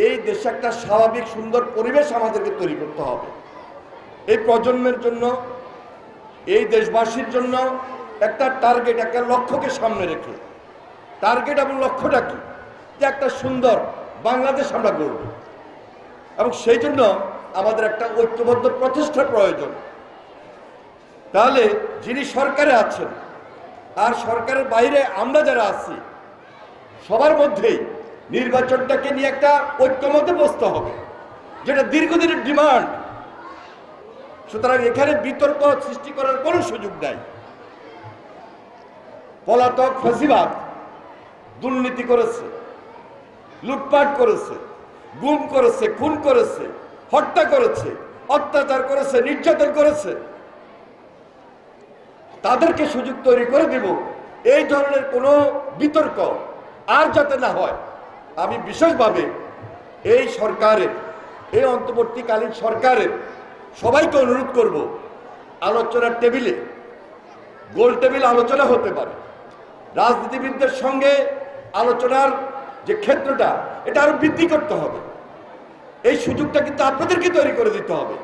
এই দেশে একটা স্বাভাবিক সুন্দর পরিবেশ আমাদেরকে তৈরি করতে হবে। এই প্রজন্মের জন্য, এই দেশবাসীর জন্য একটা টার্গেট, একটা লক্ষ্যকে সামনে রেখে, টার্গেট এবং লক্ষ্যটা কি, যে একটা সুন্দর বাংলাদেশ আমরা গড়ব, এবং সেই জন্য আমাদের একটা ঐক্যবদ্ধ প্রচেষ্টার প্রয়োজন। তাহলে যিনি সরকারে আছেন আর সরকারের বাইরে আমরা যারা আছি, সবার মধ্যেই নির্বাচনটাকে নিয়ে একটা ঐক্যমতে বসতে হবে, যেটা দীর্ঘদিনের ডিমান্ড। সুতরাং এখানে বিতর্ক সৃষ্টি করার কোনো সুযোগ নাই। পলাতক ফ্যাসিবাদ দুর্নীতি করেছে, লুটপাট করেছে, গুম করেছে, খুন করেছে, হত্যা করেছে, অত্যাচার করেছে, নির্যাতন করেছে। তাদেরকে সুযোগ তৈরি করে দেব, এই ধরনের কোনো বিতর্ক আর যাতে না হয়। আমি বিশেষভাবে এই সরকারের, এই অন্তর্বর্তীকালীন সরকারের সবাইকে অনুরোধ করব, আলোচনার টেবিলে, গোল টেবিল আলোচনা হতে পারে, রাজনীতিবিদদের সঙ্গে আলোচনার যে ক্ষেত্রটা, এটা আরো বৃদ্ধি করতে হবে। এই সুযোগটা কিন্তু আপনাদেরকে তৈরি করে দিতে হবে।